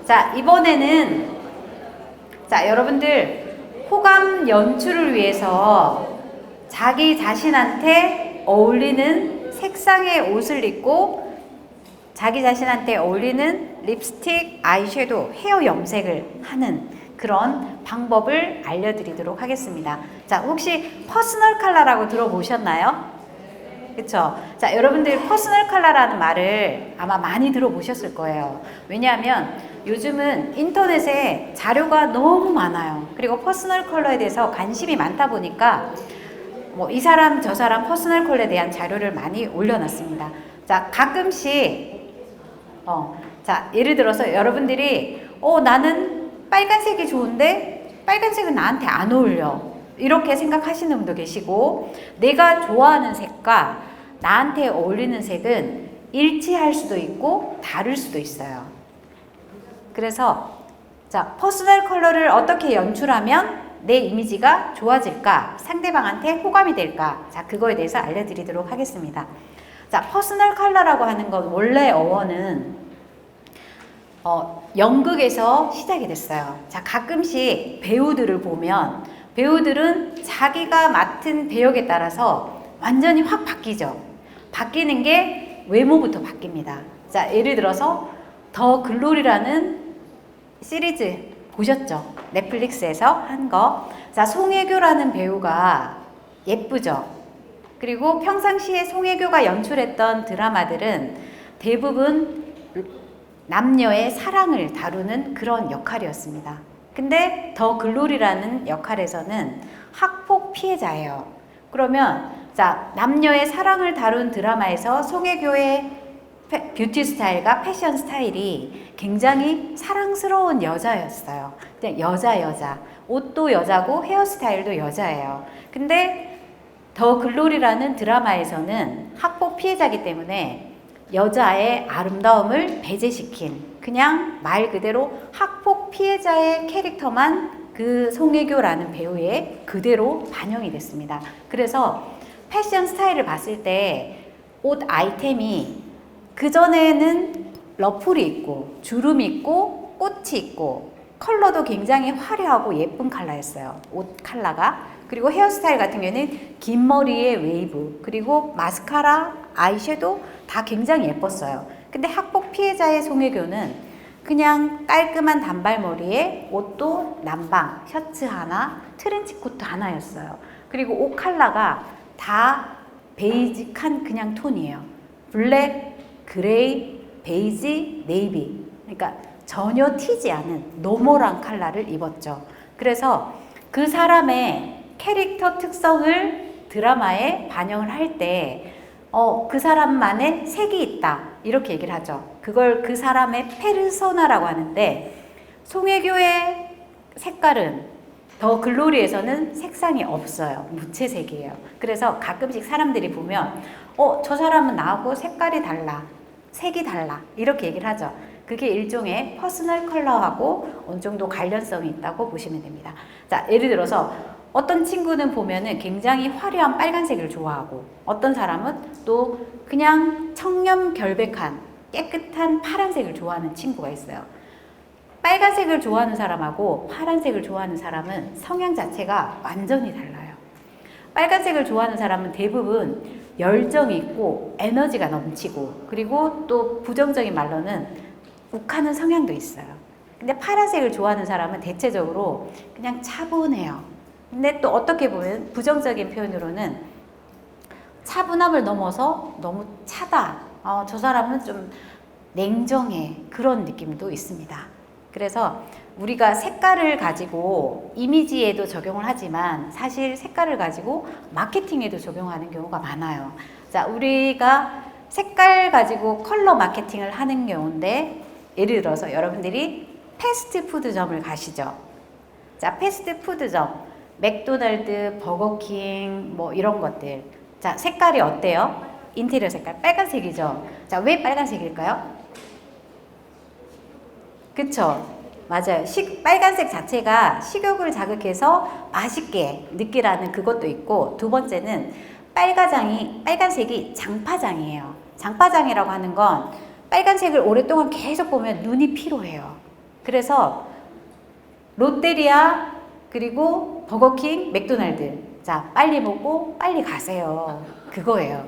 자, 이번에는 여러분들 호감 연출을 위해서 자기 자신한테 어울리는 색상의 옷을 입고 자기 자신한테 어울리는 립스틱, 아이섀도우, 헤어 염색을 하는 그런 방법을 알려드리도록 하겠습니다. 자, 혹시 퍼스널 컬러라고 들어보셨나요? 그쵸? 자, 여러분들 퍼스널 컬러라는 말을 아마 많이 들어보셨을 거예요. 왜냐하면 요즘은 인터넷에 자료가 너무 많아요. 그리고 퍼스널 컬러에 대해서 관심이 많다 보니까 뭐 이 사람 저 사람 퍼스널 컬러에 대한 자료를 많이 올려놨습니다. 자, 가끔씩 자, 예를 들어서 여러분들이 나는 빨간색이 좋은데 빨간색은 나한테 안 어울려, 이렇게 생각하시는 분도 계시고, 내가 좋아하는 색과 나한테 어울리는 색은 일치할 수도 있고 다를 수도 있어요. 그래서 자, 퍼스널 컬러를 어떻게 연출하면 내 이미지가 좋아질까, 상대방한테 호감이 될까, 자, 그거에 대해서 알려드리도록 하겠습니다. 자, 퍼스널 컬러라고 하는 건 원래 어원은 연극에서 시작이 됐어요. 자, 가끔씩 배우들을 보면 배우들은 자기가 맡은 배역에 따라서 완전히 확 바뀌죠. 바뀌는 게 외모부터 바뀝니다. 자, 예를 들어서 더 글로리라는 시리즈 보셨죠? 넷플릭스에서 한 거. 자, 송혜교라는 배우가 예쁘죠? 그리고 평상시에 송혜교가 연출했던 드라마들은 대부분 남녀의 사랑을 다루는 그런 역할이었습니다. 근데 더 글로리라는 역할에서는 학폭 피해자예요. 그러면 자, 남녀의 사랑을 다룬 드라마에서 송혜교의 뷰티 스타일과 패션 스타일이 굉장히 사랑스러운 여자였어요. 그냥 여자. 옷도 여자고 헤어스타일도 여자예요. 근데 더 글로리라는 드라마에서는 학폭 피해자이기 때문에 여자의 아름다움을 배제시킨, 그냥 말 그대로 학폭 피해자의 캐릭터만 그 송혜교라는 배우의 그대로 반영이 됐습니다. 그래서 패션 스타일을 봤을 때 옷 아이템이 그전에는 러플이 있고 주름이 있고 꽃이 있고 컬러도 굉장히 화려하고 예쁜 컬러였어요. 옷 컬러가. 그리고 헤어스타일 같은 경우에는 긴 머리에 웨이브, 그리고 마스카라, 아이섀도우 다 굉장히 예뻤어요. 근데 학폭 피해자의 송혜교는 그냥 깔끔한 단발머리에 옷도 남방, 셔츠 하나, 트렌치코트 하나였어요. 그리고 옷 컬러가 다 베이직한 그냥 톤이에요. 블랙, 그레이, 베이지, 네이비. 그러니까 전혀 튀지 않은 노멀한 컬러를 입었죠. 그래서 그 사람의 캐릭터 특성을 드라마에 반영을 할 때 그 사람만의 색이 있다, 이렇게 얘기를 하죠. 그걸 그 사람의 페르소나라고 하는데, 송혜교의 색깔은 더 글로리에서는 색상이 없어요. 무채색이에요. 그래서 가끔씩 사람들이 보면 저 사람은 나하고 색깔이 달라, 색이 달라, 이렇게 얘기를 하죠. 그게 일종의 퍼스널 컬러하고 어느 정도 관련성이 있다고 보시면 됩니다. 자, 예를 들어서 어떤 친구는 보면은 굉장히 화려한 빨간색을 좋아하고, 어떤 사람은 또 그냥 청렴 결백한 깨끗한 파란색을 좋아하는 친구가 있어요. 빨간색을 좋아하는 사람하고 파란색을 좋아하는 사람은 성향 자체가 완전히 달라요. 빨간색을 좋아하는 사람은 대부분 열정이 있고 에너지가 넘치고, 그리고 또 부정적인 말로는 욱하는 성향도 있어요. 근데 파란색을 좋아하는 사람은 대체적으로 그냥 차분해요. 근데 또 어떻게 보면 부정적인 표현으로는 차분함을 넘어서 너무 차다, 저 사람은 좀 냉정해, 그런 느낌도 있습니다. 그래서 우리가 색깔을 가지고 이미지에도 적용을 하지만 사실 색깔을 가지고 마케팅에도 적용하는 경우가 많아요. 자, 우리가 색깔 가지고 컬러 마케팅을 하는 경우인데, 예를 들어서 여러분들이 패스트푸드점을 가시죠. 자, 패스트푸드점, 맥도날드, 버거킹, 뭐 이런 것들. 자, 색깔이 어때요? 인테리어 색깔 빨간색이죠. 자, 왜 빨간색일까요? 그쵸? 맞아요. 빨간색 자체가 식욕을 자극해서 맛있게 느끼라는 그것도 있고, 두 번째는 빨간색이 장파장이에요. 장파장이라고 하는 건 빨간색을 오랫동안 계속 보면 눈이 피로해요. 그래서 롯데리아 그리고 버거킹, 맥도날드. 자, 빨리 먹고 빨리 가세요. 그거예요.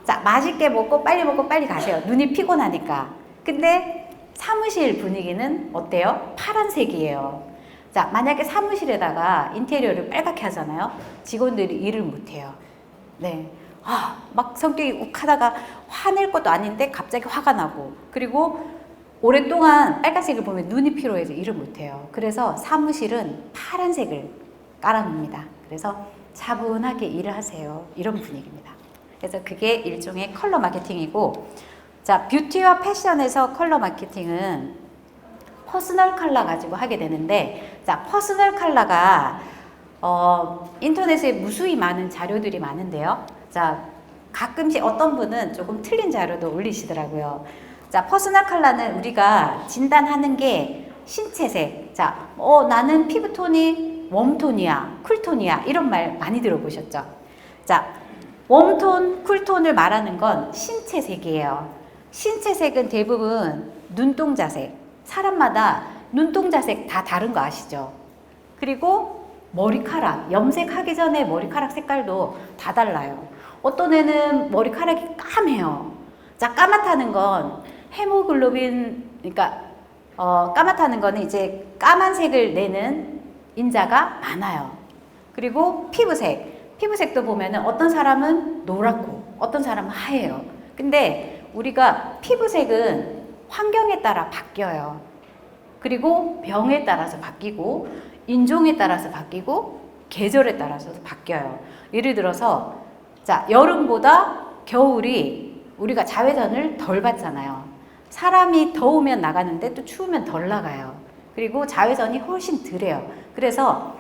자, 맛있게 먹고 빨리 가세요. 눈이 피곤하니까. 근데 사무실 분위기는 어때요? 파란색이에요. 자, 만약에 사무실에다가 인테리어를 빨갛게 하잖아요. 직원들이 일을 못해요. 네. 막 성격이 욱하다가 화낼 것도 아닌데 갑자기 화가 나고, 그리고 오랫동안 빨간색을 보면 눈이 피로해서 일을 못해요. 그래서 사무실은 파란색을 깔아놓습니다. 그래서 차분하게 일을 하세요. 이런 분위기입니다. 그래서 그게 일종의 컬러 마케팅이고, 자, 뷰티와 패션에서 컬러 마케팅은 퍼스널 컬러 가지고 하게 되는데, 자, 퍼스널 컬러가 인터넷에 무수히 많은 자료들이 많은데요. 자, 가끔씩 어떤 분은 조금 틀린 자료도 올리시더라고요. 자, 퍼스널 컬러는 우리가 진단하는 게 신체색. 자, 나는 피부톤이 웜톤이야, 쿨톤이야, 이런 말 많이 들어보셨죠? 자, 웜톤, 쿨톤을 말하는 건 신체색이에요. 신체색은 대부분 눈동자색. 사람마다 눈동자색 다 다른 거 아시죠? 그리고 머리카락, 염색하기 전에 머리카락 색깔도 다 달라요. 어떤 애는 머리카락이 까매요. 자, 까맣다는 건 헤모글로빈, 그러니까 까맣다는 거는 이제 까만색을 내는 인자가 많아요. 그리고 피부색도 보면은 어떤 사람은 노랗고 어떤 사람은 하얘요. 근데 우리가 피부색은 환경에 따라 바뀌어요. 그리고 병에 따라서 바뀌고, 인종에 따라서 바뀌고, 계절에 따라서도 바뀌어요. 예를 들어서, 자, 여름보다 겨울이 우리가 자외선을 덜 받잖아요. 사람이 더우면 나가는데 또 추우면 덜 나가요. 그리고 자외선이 훨씬 덜해요. 그래서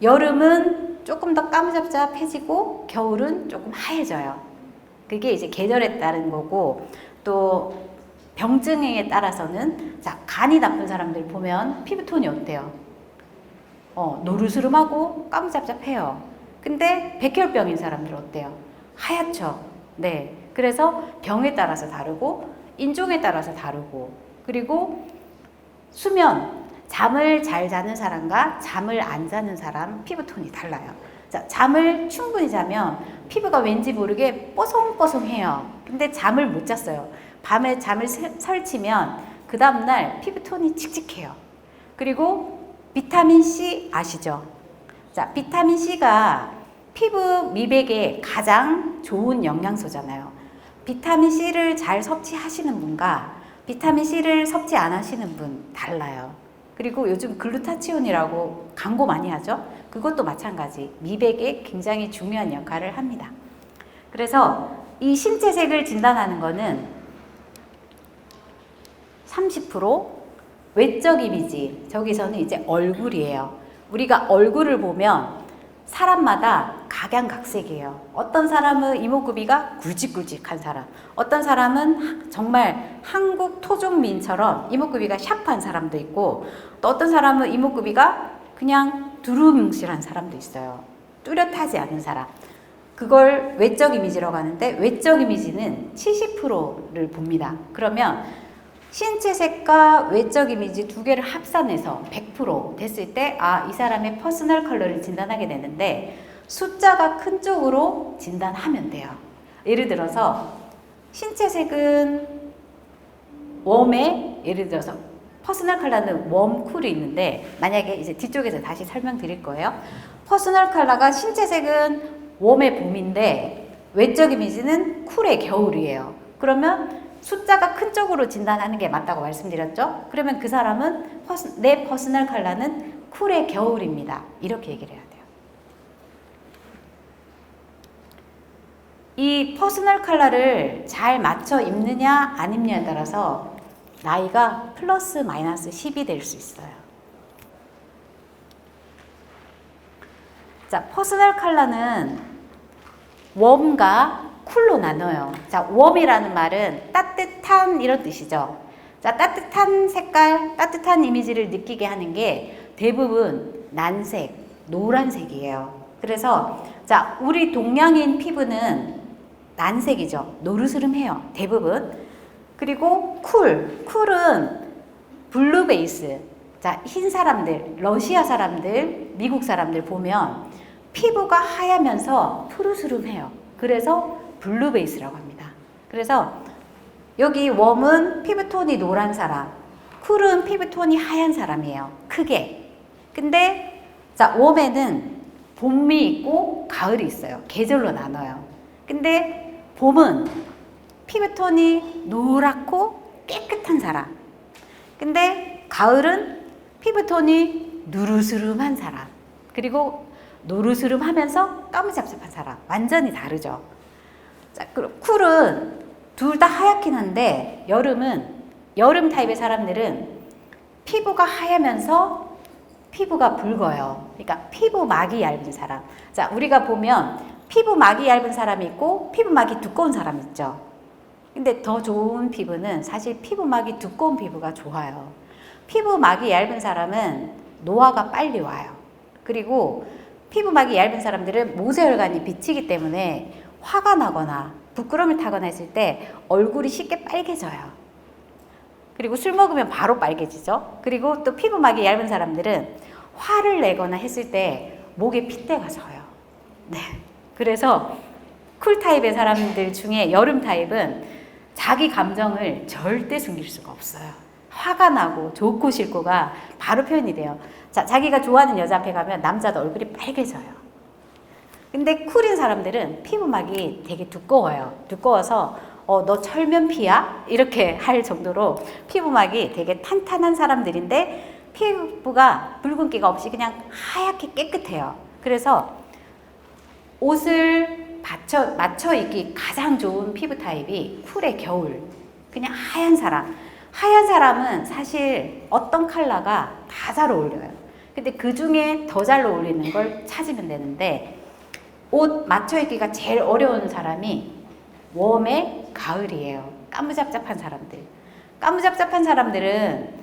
여름은 조금 더 까무잡잡해지고 겨울은 조금 하얘져요. 그게 이제 계절에 따른 거고, 또 병증에 따라서는, 자, 간이 나쁜 사람들 보면 피부톤이 어때요? 노르스름하고 까무잡잡해요. 근데 백혈병인 사람들 어때요? 하얗죠. 네. 그래서 병에 따라서 다르고, 인종에 따라서 다르고, 그리고 수면, 잠을 잘 자는 사람과 잠을 안 자는 사람 피부톤이 달라요. 자, 잠을 충분히 자면 피부가 왠지 모르게 뽀송뽀송해요. 근데 잠을 못 잤어요. 밤에 잠을 설치면 그 다음날 피부톤이 칙칙해요. 그리고 비타민 C 아시죠? 자, 비타민 C가 피부 미백에 가장 좋은 영양소잖아요. 비타민 C를 잘 섭취하시는 분과 비타민 C를 섭취 안 하시는 분 달라요. 그리고 요즘 글루타치온이라고 광고 많이 하죠? 그것도 마찬가지. 미백에 굉장히 중요한 역할을 합니다. 그래서 이 신체색을 진단하는 거는 30% 외적 이미지, 저기서는 이제 얼굴이에요. 우리가 얼굴을 보면 사람마다 각양각색이에요. 어떤 사람은 이목구비가 굵직굵직한 사람, 어떤 사람은 정말 한국 토종민처럼 이목구비가 샤프한 사람도 있고, 또 어떤 사람은 이목구비가 그냥 두루뭉실한 사람도 있어요. 뚜렷하지 않은 사람. 그걸 외적 이미지라고 하는데, 외적 이미지는 70%를 봅니다. 그러면 신체색과 외적 이미지 두 개를 합산해서 100% 됐을 때, 이 사람의 퍼스널 컬러를 진단하게 되는데, 숫자가 큰 쪽으로 진단하면 돼요. 예를 들어서 신체색은 웜에, 예를 들어서 퍼스널 컬러는 웜, 쿨이 있는데, 만약에 이제 뒤쪽에서 다시 설명드릴 거예요. 퍼스널 컬러가 신체색은 웜의 봄인데 외적 이미지는 쿨의 겨울이에요. 그러면 숫자가 큰 쪽으로 진단하는 게 맞다고 말씀드렸죠? 그러면 그 사람은 내 퍼스널 컬러는 쿨의 겨울입니다. 이렇게 얘기를 해야 돼요. 이 퍼스널 컬러를 잘 맞춰 입느냐 안 입느냐에 따라서 나이가 플러스 마이너스 10이 될 수 있어요. 자, 퍼스널 컬러는 웜과 쿨로 나눠요. 자, 웜이라는 말은 따뜻한 이런 뜻이죠. 자, 따뜻한 색깔, 따뜻한 이미지를 느끼게 하는 게 대부분 난색, 노란색이에요. 그래서 자, 우리 동양인 피부는 난색이죠. 노르스름해요. 대부분. 그리고 쿨은 블루 베이스. 자, 흰 사람들, 러시아 사람들, 미국 사람들 보면 피부가 하얗면서 푸르스름해요. 그래서 블루 베이스라고 합니다. 그래서 여기 웜은 피부톤이 노란 사람, 쿨은 피부톤이 하얀 사람이에요. 크게. 근데 자, 웜에는 봄이 있고 가을이 있어요. 계절로 나눠요. 근데 봄은 피부톤이 노랗고 깨끗한 사람. 근데 가을은 피부톤이 누르스름한 사람. 그리고 노르스름하면서 까무잡잡한 사람. 완전히 다르죠. 자, 그럼 쿨은 둘 다 하얗긴 한데 여름 타입의 사람들은 피부가 하얗면서 피부가 붉어요. 그러니까 피부막이 얇은 사람. 자, 우리가 보면 피부막이 얇은 사람이 있고 피부막이 두꺼운 사람 있죠. 근데 더 좋은 피부는 사실 피부막이 두꺼운 피부가 좋아요. 피부막이 얇은 사람은 노화가 빨리 와요. 그리고 피부막이 얇은 사람들은 모세혈관이 비치기 때문에 화가 나거나 부끄러움을 타거나 했을 때 얼굴이 쉽게 빨개져요. 그리고 술 먹으면 바로 빨개지죠. 그리고 또 피부막이 얇은 사람들은 화를 내거나 했을 때 목에 핏대가 서요. 네. 그래서 쿨 타입의 사람들 중에 여름 타입은 자기 감정을 절대 숨길 수가 없어요. 화가 나고 좋고 싫고가 바로 표현이 돼요. 자, 자기가 좋아하는 여자 앞에 가면 남자도 얼굴이 빨개져요. 근데 쿨인 사람들은 피부막이 되게 두꺼워요. 두꺼워서 너 철면피야? 이렇게 할 정도로 피부막이 되게 탄탄한 사람들인데 피부가 붉은기가 없이 그냥 하얗게 깨끗해요. 그래서 옷을 맞춰 입기 가장 좋은 피부 타입이 쿨의 겨울. 그냥 하얀 사람. 하얀 사람은 사실 어떤 컬러가 다 잘 어울려요. 근데 그 중에 더 잘 어울리는 걸 찾으면 되는데 옷 맞춰 입기가 제일 어려운 사람이 웜의 가을이에요. 까무잡잡한 사람들. 까무잡잡한 사람들은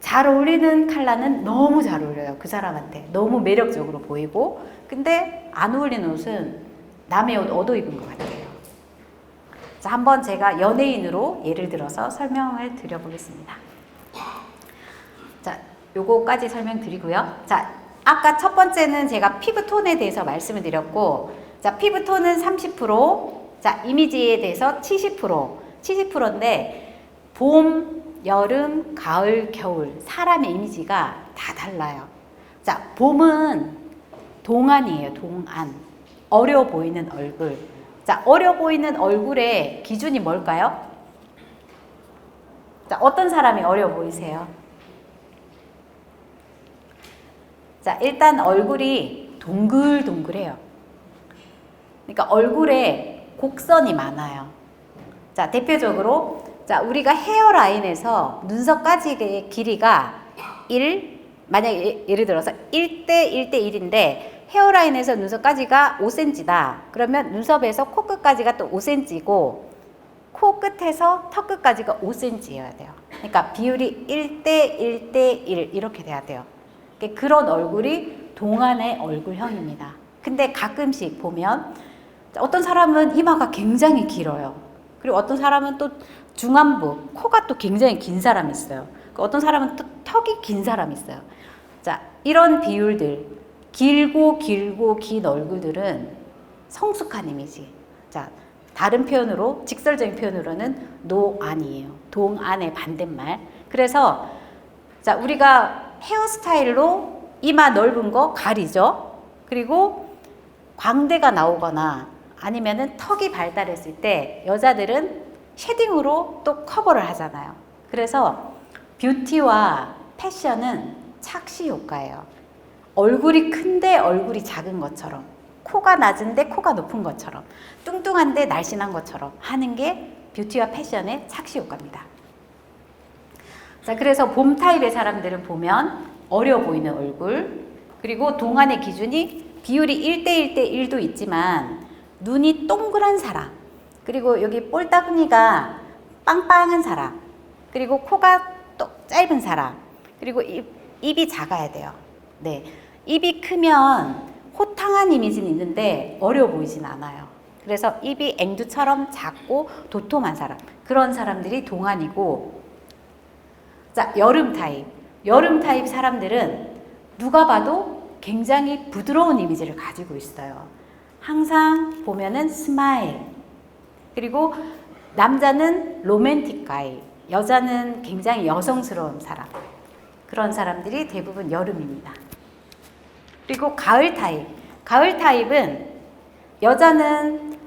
잘 어울리는 컬러는 너무 잘 어울려요. 그 사람한테. 너무 매력적으로 보이고. 근데 안 어울리는 옷은 남의 옷 얻어 입은 것 같아요. 자, 한번 제가 연예인으로 예를 들어서 설명을 드려보겠습니다. 자, 요거까지 설명드리고요. 자, 아까 첫 번째는 제가 피부톤에 대해서 말씀을 드렸고, 자, 피부톤은 30%, 자, 이미지에 대해서 70%인데, 봄, 여름, 가을, 겨울, 사람의 이미지가 다 달라요. 자, 봄은 동안이에요, 동안. 어려 보이는 얼굴. 자, 어려 보이는 얼굴의 기준이 뭘까요? 자, 어떤 사람이 어려 보이세요? 자, 일단 얼굴이 동글동글해요. 그러니까 얼굴에 곡선이 많아요. 자, 대표적으로 자, 우리가 헤어라인에서 눈썹까지의 길이가 1, 만약에 예를 들어서 1대 1대 1인데 헤어라인에서 눈썹까지가 5cm다. 그러면 눈썹에서 코끝까지가 또 5cm고 코끝에서 턱끝까지가 5cm여야 돼요. 그러니까 비율이 1대 1대 1 이렇게 돼야 돼요. 그런 얼굴이 동안의 얼굴형입니다. 근데 가끔씩 보면 어떤 사람은 이마가 굉장히 길어요. 그리고 어떤 사람은 또 중안부, 코가 또 굉장히 긴 사람이 있어요. 어떤 사람은 또 턱이 긴 사람이 있어요. 자, 이런 비율들, 길고 긴 얼굴들은 성숙한 이미지. 자, 다른 표현으로, 직설적인 표현으로는 노안이에요. 동안의 반대말. 그래서 자, 우리가 헤어스타일로 이마 넓은 거 가리죠. 그리고 광대가 나오거나 아니면은 턱이 발달했을 때 여자들은 쉐딩으로 또 커버를 하잖아요. 그래서 뷰티와 패션은 착시 효과예요. 얼굴이 큰데 얼굴이 작은 것처럼, 코가 낮은데 코가 높은 것처럼, 뚱뚱한데 날씬한 것처럼 하는 게 뷰티와 패션의 착시 효과입니다. 자, 그래서 봄 타입의 사람들은 보면 어려 보이는 얼굴, 그리고 동안의 기준이 비율이 1대 1대 1도 있지만 눈이 동그란 사람, 그리고 여기 볼따구니가 빵빵한 사람, 그리고 코가 또 짧은 사람, 그리고 입이 작아야 돼요. 네, 입이 크면 호탕한 이미지는 있는데 어려 보이진 않아요. 그래서 입이 앵두처럼 작고 도톰한 사람, 그런 사람들이 동안이고, 자, 여름 타입. 여름 타입 사람들은 누가 봐도 굉장히 부드러운 이미지를 가지고 있어요. 항상 보면은 스마일. 그리고 남자는 로맨틱 가이, 여자는 굉장히 여성스러운 사람. 그런 사람들이 대부분 여름입니다. 그리고 가을 타입. 가을 타입은 여자는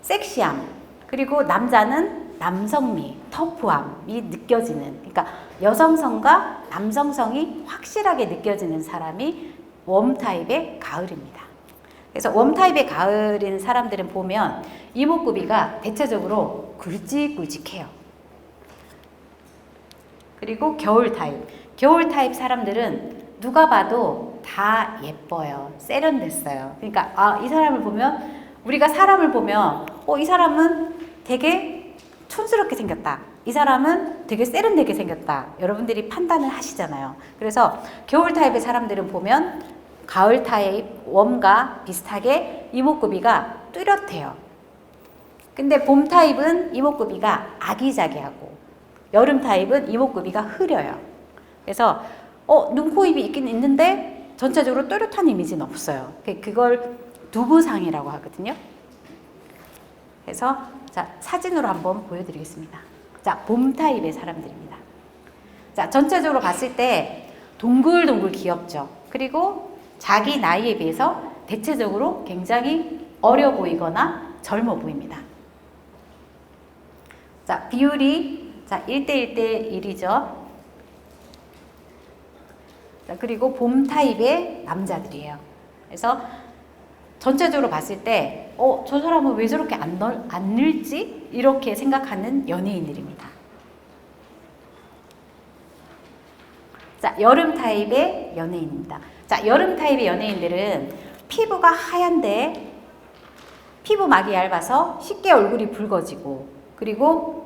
섹시함, 그리고 남자는 남성미, 터프함이 느껴지는, 그러니까 여성성과 남성성이 확실하게 느껴지는 사람이 웜 타입의 가을입니다. 그래서 웜 타입의 가을인 사람들은 보면 이목구비가 대체적으로 굵직굵직해요. 그리고 겨울 타입. 겨울 타입 사람들은 누가 봐도 다 예뻐요. 세련됐어요. 그러니까 이 사람을 보면, 우리가 사람을 보면 이 사람은 되게 촌스럽게 생겼다, 이 사람은 되게 세련되게 생겼다, 여러분들이 판단을 하시잖아요. 그래서 겨울 타입의 사람들은 보면 가을 타입 웜과 비슷하게 이목구비가 뚜렷해요. 근데 봄 타입은 이목구비가 아기자기하고 여름 타입은 이목구비가 흐려요. 그래서 눈, 코, 입이 있긴 있는데 전체적으로 또렷한 이미지는 없어요. 그걸 두부상이라고 하거든요. 그래서 자, 사진으로 한번 보여드리겠습니다. 자, 봄 타입의 사람들입니다. 자, 전체적으로 봤을 때 동글동글 귀엽죠. 그리고 자기 나이에 비해서 대체적으로 굉장히 어려 보이거나 젊어 보입니다. 자, 비율이 1대 1대1이죠. 그리고 봄 타입의 남자들이에요. 그래서 전체적으로 봤을 때 저 사람은 왜 저렇게 안 늙지? 이렇게 생각하는 연예인들입니다. 자, 여름 타입의 연예인입니다. 자, 여름 타입의 연예인들은 피부가 하얀데 피부막이 얇아서 쉽게 얼굴이 붉어지고, 그리고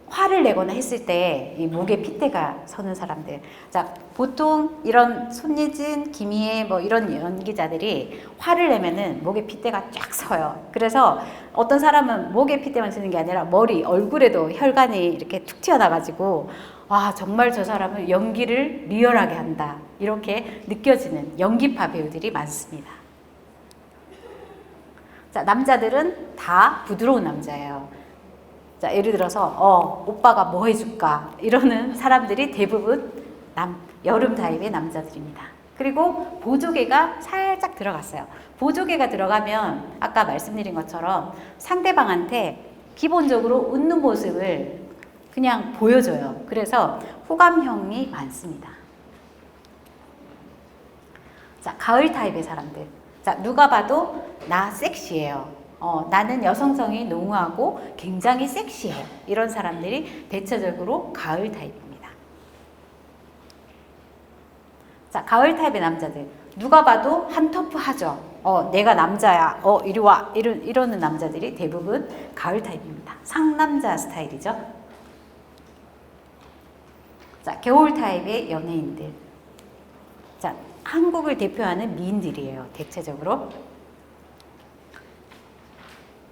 화를 내거나 했을 때 이 목에 핏대가 서는 사람들. 자, 보통 이런 손예진, 김희애 뭐 이런 연기자들이 화를 내면은 목에 핏대가 쫙 서요. 그래서 어떤 사람은 목에 핏대만 서는 게 아니라 머리, 얼굴에도 혈관이 이렇게 툭 튀어나가지고 와, 정말 저 사람은 연기를 리얼하게 한다, 이렇게 느껴지는 연기파 배우들이 많습니다. 자, 남자들은 다 부드러운 남자예요. 자, 예를 들어서 오빠가 뭐 해줄까 이러는 사람들이 대부분 여름 타입의 남자들입니다. 그리고 보조개가 살짝 들어갔어요. 보조개가 들어가면 아까 말씀드린 것처럼 상대방한테 기본적으로 웃는 모습을 그냥 보여줘요. 그래서 호감형이 많습니다. 자, 가을 타입의 사람들. 자, 누가 봐도 나 섹시해요. 나는 여성성이 농후하고 굉장히 섹시해. 이런 사람들이 대체적으로 가을 타입입니다. 자, 가을 타입의 남자들. 누가 봐도 한터프하죠. 내가 남자야. 이리 와. 이러는 남자들이 대부분 가을 타입입니다. 상남자 스타일이죠. 자, 겨울 타입의 연예인들. 자, 한국을 대표하는 미인들이에요. 대체적으로.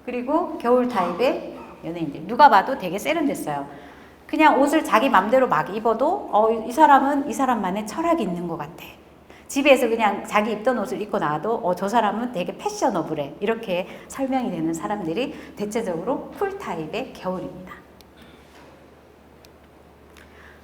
그리고 겨울 타입의 연예인들. 누가 봐도 되게 세련됐어요. 그냥 옷을 자기 맘대로 막 입어도 이 사람은 이 사람만의 철학이 있는 것 같아. 집에서 그냥 자기 입던 옷을 입고 나와도 저 사람은 되게 패셔너블해. 이렇게 설명이 되는 사람들이 대체적으로 쿨 타입의 겨울입니다.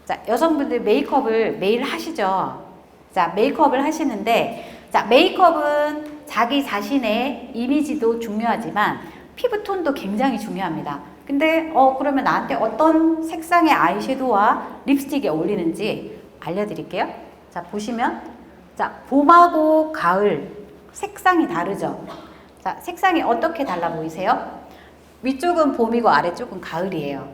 자, 여성분들 메이크업을 매일 하시죠. 자, 메이크업을 하시는데, 자, 메이크업은 자기 자신의 이미지도 중요하지만 피부톤도 굉장히 중요합니다. 근데 그러면 나한테 어떤 색상의 아이섀도우와 립스틱이 어울리는지 알려드릴게요. 자, 보시면 자, 봄하고 가을 색상이 다르죠. 자, 색상이 어떻게 달라 보이세요? 위쪽은 봄이고 아래쪽은 가을이에요.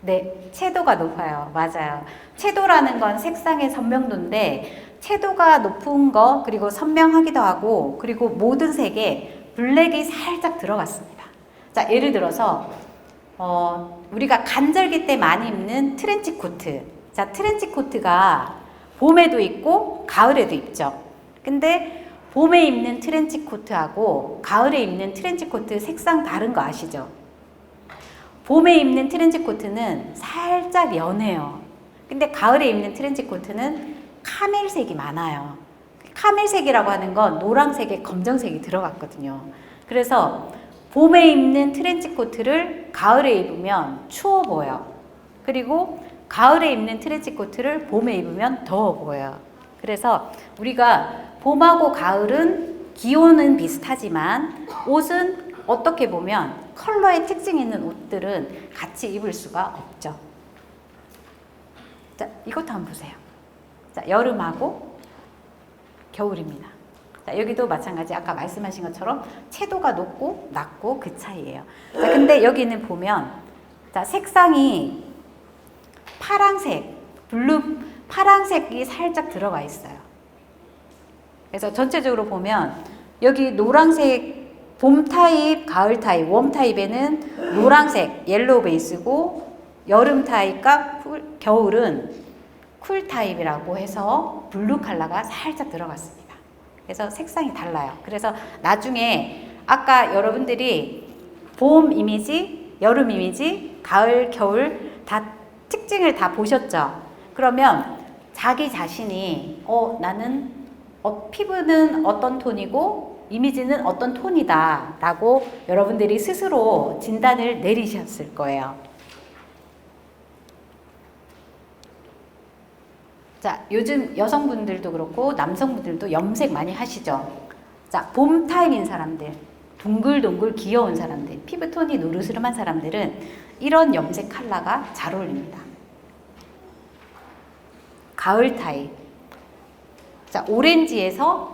네, 채도가 높아요. 맞아요. 채도라는 건 색상의 선명도인데, 채도가 높은 거, 그리고 선명하기도 하고, 그리고 모든 색에 블랙이 살짝 들어갔습니다. 자, 예를 들어서 우리가 간절기 때 많이 입는 트렌치 코트. 자, 트렌치 코트가 봄에도 입고 가을에도 입죠. 근데 봄에 입는 트렌치 코트하고 가을에 입는 트렌치 코트 색상 다른 거 아시죠? 봄에 입는 트렌치 코트는 살짝 연해요. 근데 가을에 입는 트렌치 코트는 카멜색이 많아요. 카멜색이라고 하는 건 노란색에 검정색이 들어갔거든요. 그래서 봄에 입는 트렌치 코트를 가을에 입으면 추워 보여. 그리고 가을에 입는 트렌치 코트를 봄에 입으면 더워 보여요. 그래서 우리가 봄하고 가을은 기온은 비슷하지만 옷은 어떻게 보면 컬러의 특징 있는 옷들은 같이 입을 수가 없죠. 자, 이것도 한번 보세요. 자, 여름하고 겨울입니다. 자, 여기도 마찬가지 아까 말씀하신 것처럼 채도가 높고 낮고 그 차이예요. 자, 근데 여기는 보면 자, 색상이 파랑색, 파랑색이 살짝 들어가 있어요. 그래서 전체적으로 보면 여기 노란색 봄 타입, 가을 타입, 웜 타입에는 노란색, 옐로우 베이스고 여름 타입과 겨울은 쿨 타입이라고 해서 블루 컬러가 살짝 들어갔습니다. 그래서 색상이 달라요. 그래서 나중에 아까 여러분들이 봄 이미지, 여름 이미지, 가을, 겨울 다 특징을 다 보셨죠? 그러면 자기 자신이 나는 피부는 어떤 톤이고 이미지는 어떤 톤이다 라고 여러분들이 스스로 진단을 내리셨을 거예요. 자, 요즘 여성분들도 그렇고 남성분들도 염색 많이 하시죠? 자, 봄 타입인 사람들, 동글동글 귀여운 사람들, 피부톤이 노르스름한 사람들은 이런 염색 컬러가 잘 어울립니다. 가을 타입. 자, 오렌지에서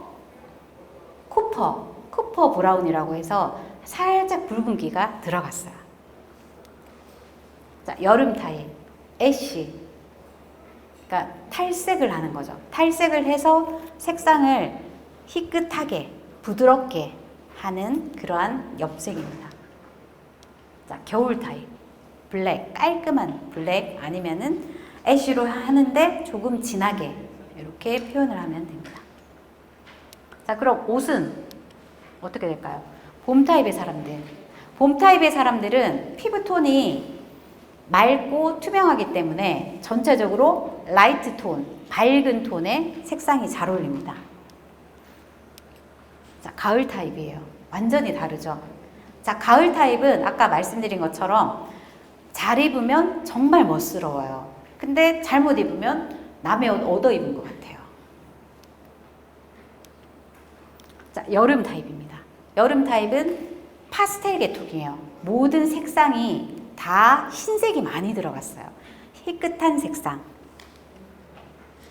코퍼 브라운이라고 해서 살짝 붉은기가 들어갔어요. 자, 여름 타입. 애쉬. 그러니까 탈색을 하는 거죠. 탈색을 해서 색상을 희끗하게, 부드럽게 하는 그러한 염색입니다. 자, 겨울 타입. 블랙, 깔끔한 블랙 아니면은 애쉬로 하는데 조금 진하게 이렇게 표현을 하면 됩니다. 자, 그럼 옷은 어떻게 될까요? 봄 타입의 사람들. 봄 타입의 사람들은 피부톤이 맑고 투명하기 때문에 전체적으로 라이트 톤, 밝은 톤의 색상이 잘 어울립니다. 자, 가을 타입이에요. 완전히 다르죠. 자, 가을 타입은 아까 말씀드린 것처럼 잘 입으면 정말 멋스러워요. 근데 잘못 입으면 남의 옷 얻어 입은 것 같아요. 자, 여름 타입입니다. 여름 타입은 파스텔 계통이에요. 모든 색상이 다 흰색이 많이 들어갔어요. 희끗한 색상.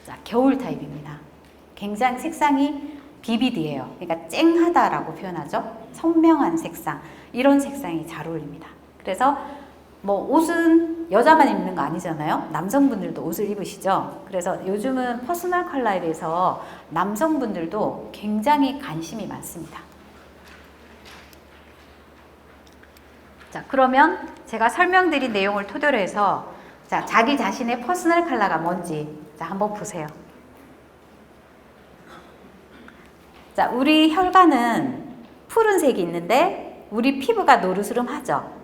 자, 겨울 타입입니다. 굉장히 색상이 비비드예요. 그러니까 쨍하다라고 표현하죠. 선명한 색상. 이런 색상이 잘 어울립니다. 그래서 뭐 옷은 여자만 입는 거 아니잖아요. 남성분들도 옷을 입으시죠. 그래서 요즘은 퍼스널 컬러에 대해서 남성분들도 굉장히 관심이 많습니다. 자, 그러면 제가 설명드린 내용을 토대로 해서 자, 자기 자신의 퍼스널 컬러가 뭔지 자, 한번 보세요. 자, 우리 혈관은 푸른색이 있는데 우리 피부가 노르스름하죠.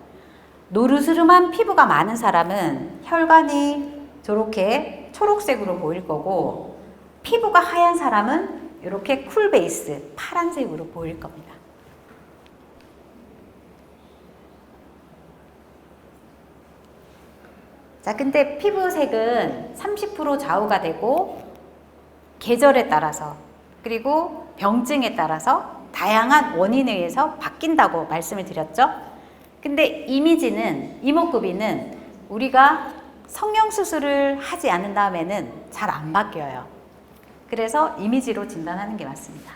노르스름한 피부가 많은 사람은 혈관이 저렇게 초록색으로 보일 거고 피부가 하얀 사람은 이렇게 쿨 베이스 파란색으로 보일 겁니다. 자, 근데 피부색은 30% 좌우가 되고 계절에 따라서 그리고 병증에 따라서 다양한 원인에 의해서 바뀐다고 말씀을 드렸죠. 근데 이미지는, 이목구비는 우리가 성형수술을 하지 않은 다음에는 잘 안 바뀌어요. 그래서 이미지로 진단하는 게 맞습니다.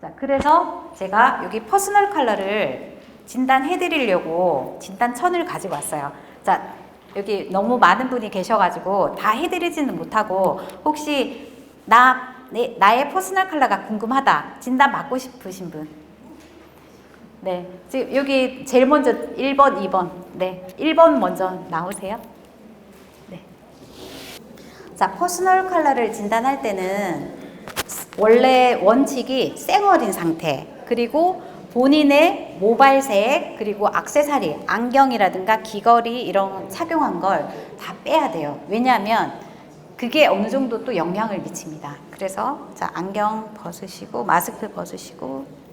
자, 그래서 제가 여기 퍼스널 컬러를 진단해 드리려고 진단천을 가지고 왔어요. 자, 여기 너무 많은 분이 계셔가지고 다 해드리지는 못하고 혹시 나의 퍼스널 컬러가 궁금하다, 진단 받고 싶으신 분? 네, 지금 여기 제일 먼저 1번, 2번. 네, 1번 먼저 나오세요. 네. 자, 퍼스널 컬러를 진단할 때는 원래 원칙이 쌩얼인 상태, 그리고 본인의 모발색 그리고 액세서리, 안경이라든가 귀걸이 이런 착용한 걸 다 빼야 돼요. 왜냐하면 그게 어느 정도 또 영향을 미칩니다. 그래서 자, 안경 벗으시고 마스크 벗으시고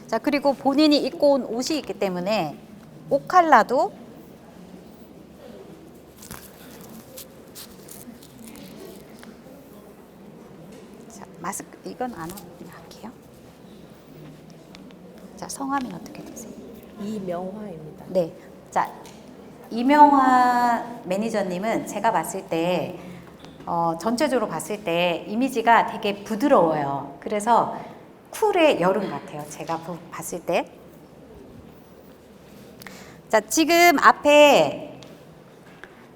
자, 그리고 본인이 입고 온 옷이 있기 때문에 옷 컬러도 자, 마스크 이건 안 할게요. 자, 성함이 어떻게 되세요? 이명화입니다. 네. 자, 이명화 매니저님은 제가 봤을 때 전체적으로 봤을 때 이미지가 되게 부드러워요. 그래서 쿨의 여름 같아요. 제가 봤을 때. 자, 지금 앞에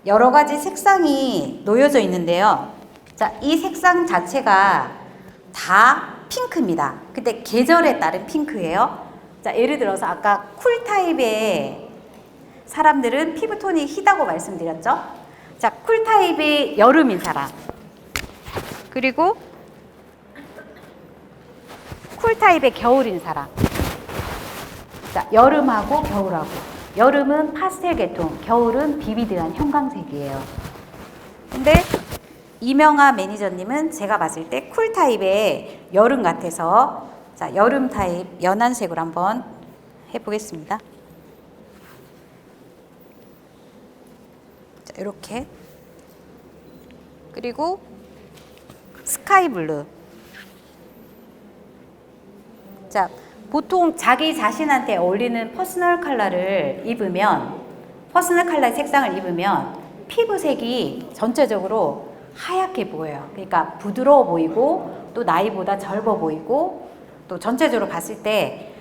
여러 가지 색상이 놓여져 있는데요. 자, 이 색상 자체가 다 핑크입니다. 근데 계절에 따른 핑크예요. 자, 예를 들어서 아까 쿨 타입의 사람들은 피부톤이 희다고 말씀드렸죠. 자, 쿨 타입이 여름인 사람. 그리고 쿨 타입의 겨울인 사람. 자, 여름하고 겨울하고. 여름은 파스텔 계통, 겨울은 비비드한 형광색이에요. 근데 이명아 매니저님은 제가 봤을 때 쿨 타입의 여름 같아서 자, 여름 타입 연한 색으로 한번 해보겠습니다. 자, 이렇게. 그리고 스카이 블루. 자, 보통 자기 자신한테 어울리는 퍼스널 컬러를 입으면, 퍼스널 컬러의 색상을 입으면 피부색이 전체적으로 하얗게 보여요. 그러니까 부드러워 보이고 또 나이보다 젊어 보이고 또 전체적으로 봤을 때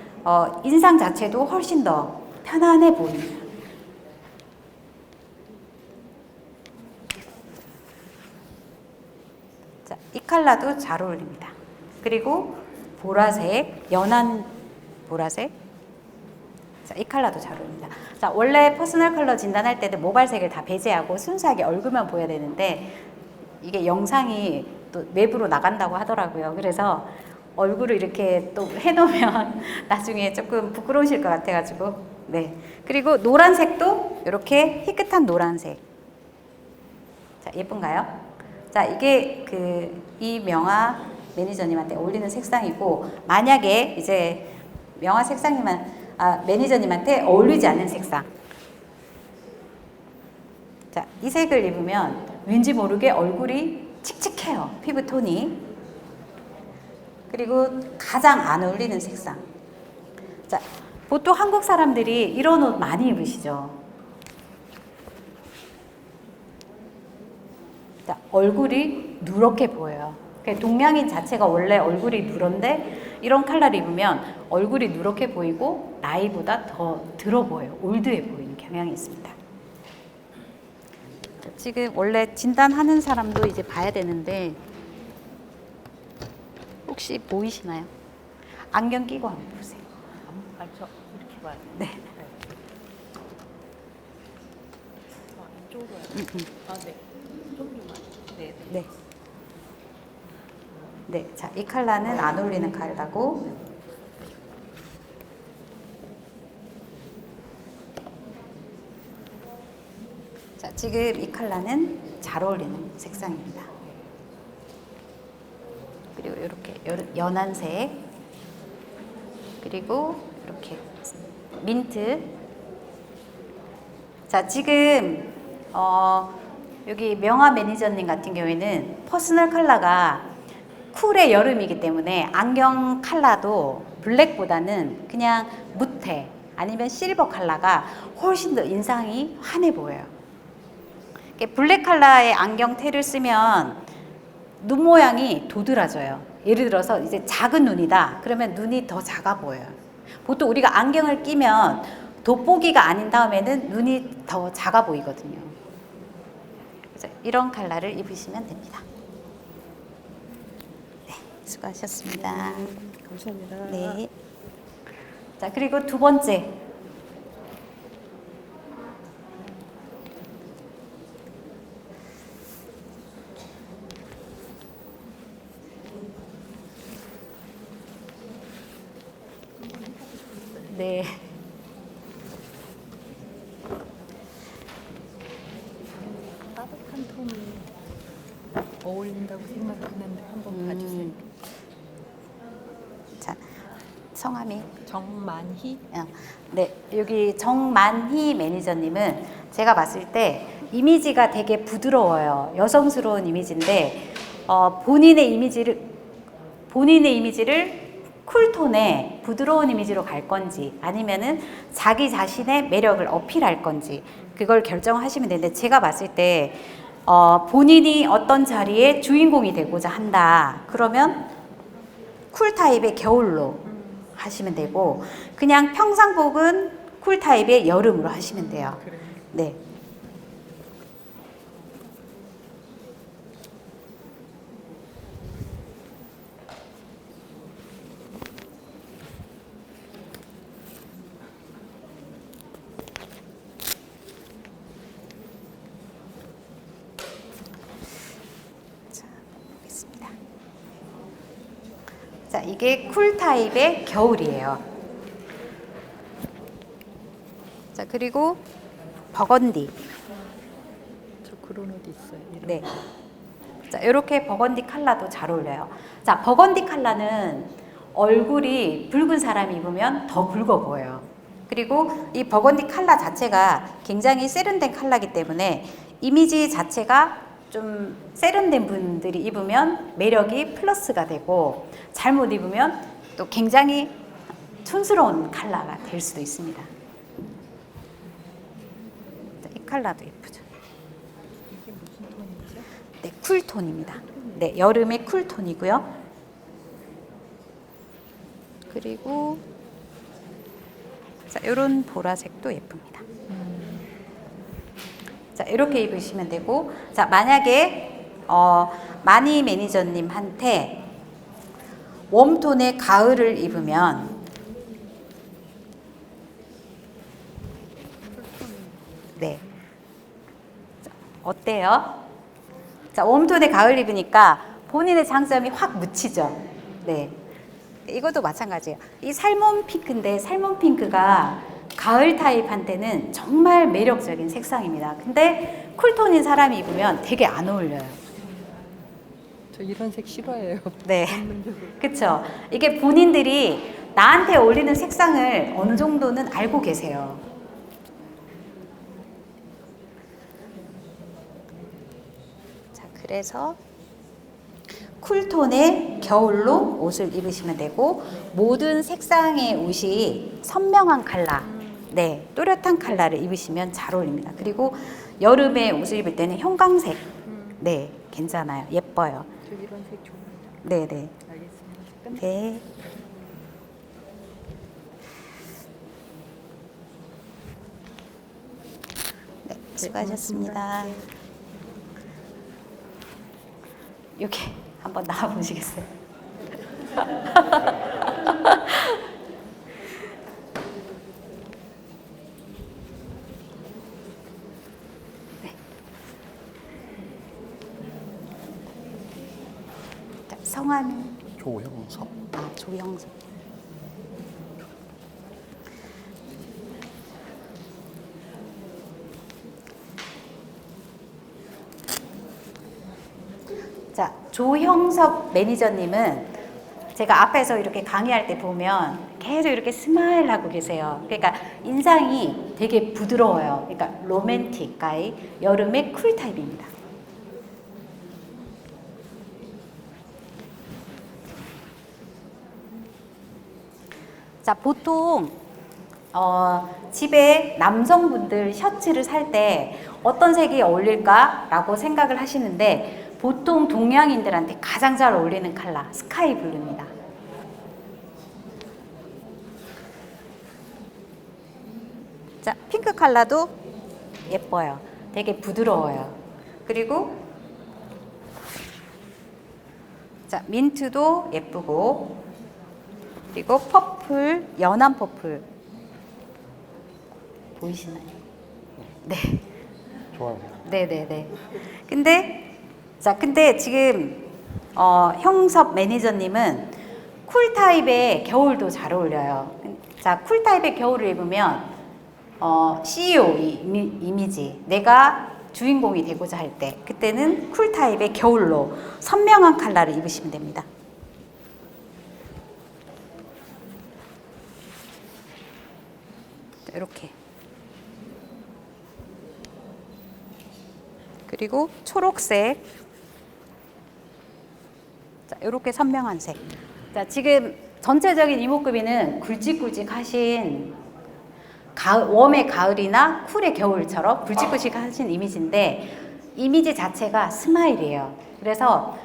인상 자체도 훨씬 더 편안해 보입니다. 자, 이 컬러도 잘 어울립니다. 그리고 보라색, 연한 보라색. 자, 이 컬러도 잘 어울립니다. 자, 원래 퍼스널 컬러 진단할 때는 모발색을 다 배제하고 순수하게 얼굴만 보여야 되는데 이게 영상이 또 외부로 나간다고 하더라고요. 그래서 얼굴을 이렇게 또 해놓으면 나중에 조금 부끄러우실 것 같아가지고 네. 그리고 노란색도 이렇게 희끗한 노란색. 자, 예쁜가요? 자, 이게 이명아 매니저님한테 어울리는 색상이고 만약에 이제 명화 매니저님한테 어울리지 않는 색상. 자, 이 색을 입으면 왠지 모르게 얼굴이 칙칙해요. 피부톤이. 그리고 가장 안 어울리는 색상. 자, 보통 한국 사람들이 이런 옷 많이 입으시죠. 자, 얼굴이 누렇게 보여요. 동양인 자체가 원래 얼굴이 누런데 이런 컬러를 입으면 얼굴이 누렇게 보이고 나이보다 더 들어 보여요. 올드해 보이는 경향이 있습니다. 지금 원래 진단하는 사람도 이제 봐야 되는데 혹시 보이시나요? 안경 끼고 한번 보세요. 저 이렇게 봐요. 네. 이쪽으로 해요. 네. 조금만. 네. 네. 네, 자, 이 컬러는 안 어울리는 컬러고 자, 지금 이 컬러는 잘 어울리는 색상입니다. 그리고 이렇게 연한색 그리고 이렇게 민트. 자, 지금 여기 명화 매니저님 같은 경우에는 퍼스널 컬러가 쿨의 여름이기 때문에 안경 컬러도 블랙보다는 그냥 무태 아니면 실버 컬러가 훨씬 더 인상이 환해 보여요. 블랙 컬러의 안경테를 쓰면 눈 모양이 도드라져요. 예를 들어서 이제 작은 눈이다. 그러면 눈이 더 작아 보여요. 보통 우리가 안경을 끼면 돋보기가 아닌 다음에는 눈이 더 작아 보이거든요. 그래서 이런 컬러를 입으시면 됩니다. 네, 수고하셨습니다. 감사합니다. 네. 자, 그리고 두 번째. 네. 따뜻한 톤이 어울린다고 생각했는데 한번 봐주세요. 자, 성함이 정만희. 네, 여기 정만희 매니저님은 제가 봤을 때 이미지가 되게 부드러워요. 여성스러운 이미지인데 본인의 이미지를 쿨톤의 부드러운 이미지로 갈 건지 아니면은 자기 자신의 매력을 어필할 건지 그걸 결정하시면 되는데 제가 봤을 때 본인이 어떤 자리에 주인공이 되고자 한다. 그러면 쿨타입의 겨울로 하시면 되고 그냥 평상복은 쿨타입의 여름으로 하시면 돼요. 그래. 네. 자, 보겠습니다. 자, 이게 쿨타입의 겨울이에요. 자, 그리고 버건디. 저 그런 옷 있어요. 이런. 네. 자, 이렇게 버건디 컬러도 잘 어울려요. 자, 버건디 컬러는 얼굴이 붉은 사람이 입으면 더 붉어 보여요. 그리고 이 버건디 컬러 자체가 굉장히 세련된 컬러이기 때문에 이미지 자체가 좀 세련된 분들이 입으면 매력이 플러스가 되고 잘못 입으면 또 굉장히 촌스러운 컬러가 될 수도 있습니다. 자, 이 컬러도 예쁘죠. 이게 무슨 톤이죠? 네, 쿨톤입니다. 네, 여름의 쿨톤이고요. 그리고 자, 이런 보라색도 예쁩니다. 자, 이렇게 입으시면 되고, 자, 만약에 마니 매니저님한테 웜톤의 가을을 입으면 네, 자, 어때요? 자, 웜톤의 가을 입으니까 본인의 장점이 확 묻히죠. 네, 이것도 마찬가지예요. 이 살몬 핑크인데 살몬 핑크가 가을 타입한테는 정말 매력적인 색상입니다. 근데 쿨톤인 사람이 입으면 되게 안 어울려요. 저 이런 색 싫어해요. 네. 전문적으로. 그쵸. 이게 본인들이 나한테 어울리는 색상을 어느 정도는 알고 계세요. 자, 그래서 쿨톤의 겨울로 옷을 입으시면 되고 모든 색상의 옷이 선명한 컬러, 네, 또렷한 컬러를 입으시면 잘 어울립니다. 그리고 여름에 옷을 입을 때는 형광색, 네, 괜찮아요. 예뻐요. 저 이런 색 좋아해요. 네, 네. 알겠습니다. 끝. 네. 네, 수고하셨습니다. 여기 한번 나와 보시겠어요? 네. 자, 성함이 조형섭. 조영석. 자, 조형석 매니저님은 제가 앞에서 이렇게 강의할 때 보면 계속 이렇게 스마일 하고 계세요. 그러니까 인상이 되게 부드러워요. 그러니까 로맨틱 가이, 여름의 쿨 타입입니다. 자, 보통 집에 남성분들 셔츠를 살 때 어떤 색이 어울릴까라고 생각을 하시는데 보통 동양인들한테 가장 잘 어울리는 컬러 스카이 블루입니다. 자, 핑크 컬러도 예뻐요. 되게 부드러워요. 그리고 자, 민트도 예쁘고 그리고 퍼플, 연한 퍼플 보이시나요? 네. 좋아요. 네네네. 근데 지금 형섭 매니저님은 쿨 타입의 겨울도 잘 어울려요. 자, 쿨타입의 겨울을 입으면 CEO 이미지, 내가 주인공이 되고자 할 때, 그때는 쿨타입의 겨울로 선명한 컬러를 입으시면 됩니다. 이렇게. 그리고 초록색. 자, 이렇게 선명한 색. 자, 지금 전체적인 이목구비는 굵직굵직하신 웜의 가을이나 쿨의 겨울처럼 굵직굵직하신 이미지인데, 이미지 자체가 스마일이에요. 그래서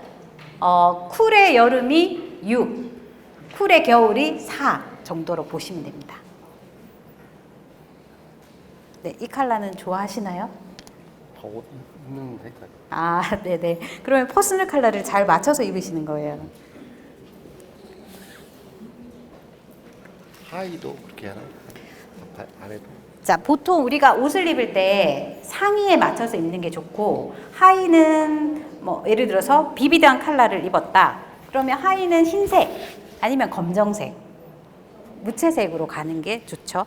쿨의 여름이 6, 쿨의 겨울이 4 정도로 보시면 됩니다. 네, 이 컬러는 좋아하시나요? 더옷 입는 색깔. 아, 네네. 그러면 퍼스널 컬러를 잘 맞춰서 입으시는 거예요. 하의도 그렇게 하나요? 아래도? 자, 보통 우리가 옷을 입을 때 상의에 맞춰서 입는 게 좋고, 하의는 뭐 예를 들어서 비비드한 컬러를 입었다. 그러면 하의는 흰색 아니면 검정색, 무채색으로 가는 게 좋죠.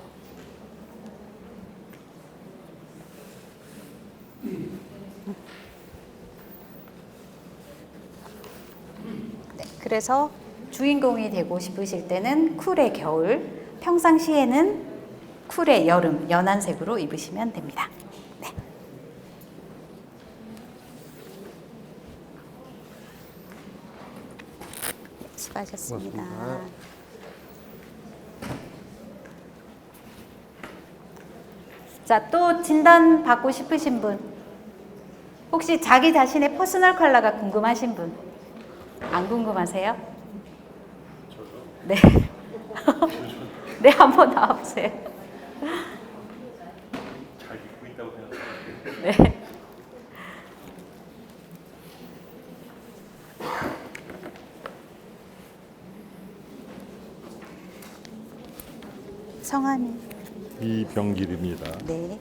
네, 그래서 주인공이 되고 싶으실 때는 쿨의 겨울, 평상시에는 쿨의 여름, 연한 색으로 입으시면 됩니다. 네. 수고하셨습니다. 고맙습니다. 자, 또 진단 받고 싶으신 분? 혹시 자기 자신의 퍼스널 컬러가 궁금하신 분? 안 궁금하세요? 네. 네, 한번 나와보세요. 잘 입고 있다고 생각해요. 네. 성함이? 이병길입니다. 네.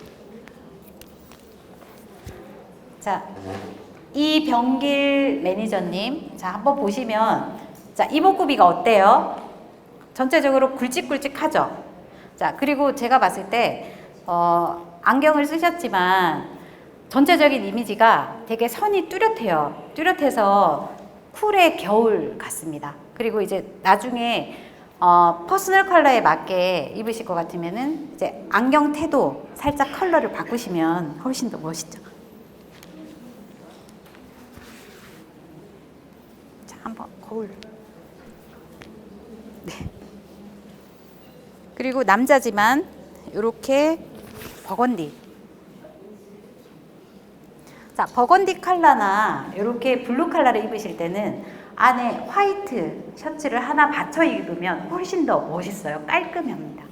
자, 이병길 매니저님, 자, 한번 보시면, 자, 이목구비가 어때요? 전체적으로 굵직굵직하죠? 자, 그리고 제가 봤을 때, 안경을 쓰셨지만, 전체적인 이미지가 되게 선이 뚜렷해요. 뚜렷해서 쿨의 겨울 같습니다. 그리고 이제 나중에 퍼스널 컬러에 맞게 입으실 것 같으면은 이제 안경 태도 살짝 컬러를 바꾸시면 훨씬 더 멋있죠. 자, 한번 거울. 네. 그리고 남자지만 이렇게 버건디. 자, 버건디 컬러나 이렇게 블루 컬러를 입으실 때는 안에 화이트 셔츠를 하나 받쳐 입으면 훨씬 더 멋있어요. 깔끔합니다.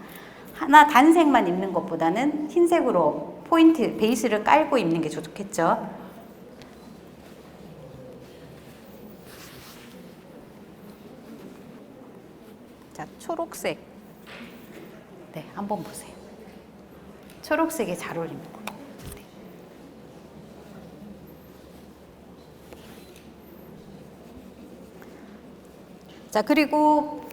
하나 단색만 입는 것보다는 흰색으로 포인트, 베이스를 깔고 입는 게 좋겠죠. 자, 초록색. 네, 한번 보세요. 초록색이 잘 어울립니다. 네. 자, 그리고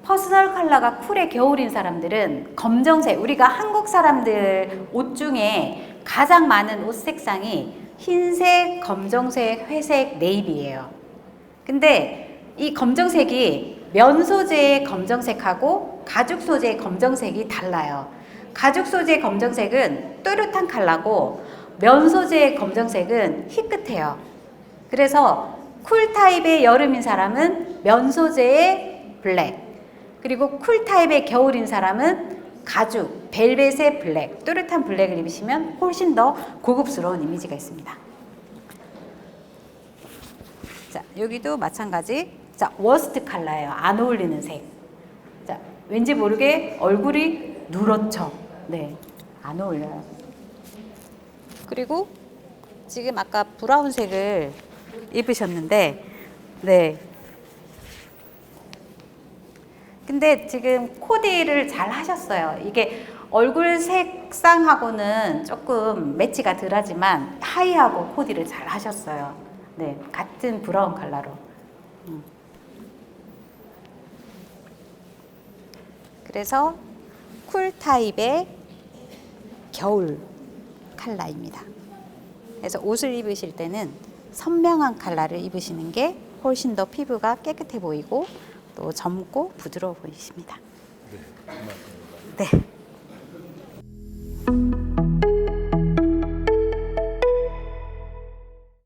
퍼스널 컬러가 쿨의 겨울인 사람들은 검정색, 우리가 한국 사람들 옷 중에 가장 많은 옷 색상이 흰색, 검정색, 회색, 네이비예요. 근데 이 검정색이 면 소재의 검정색하고 가죽 소재의 검정색이 달라요. 가죽 소재의 검정색은 또렷한 컬러고 면 소재의 검정색은 희끗해요. 그래서 쿨타입의 여름인 사람은 면 소재의 블랙, 그리고 쿨타입의 겨울인 사람은 가죽, 벨벳의 블랙, 또렷한 블랙을 입으시면 훨씬 더 고급스러운 이미지가 있습니다. 자, 여기도 마찬가지. 자, 워스트 컬러예요. 안 어울리는 색. 자, 왠지 모르게 얼굴이 누렇죠. 네, 안 어울려요. 그리고 지금 아까 브라운색을 입으셨는데, 네. 근데 지금 코디를 잘 하셨어요. 이게 얼굴 색상하고는 조금 매치가 덜하지만 하의하고 코디를 잘 하셨어요. 네, 같은 브라운 컬러로. 그래서 쿨 타입의 겨울 컬러입니다. 그래서 옷을 입으실 때는 선명한 컬러를 입으시는 게 훨씬 더 피부가 깨끗해 보이고 또 젊고 부드러워 보이십니다. 네, 고맙습니다. 네.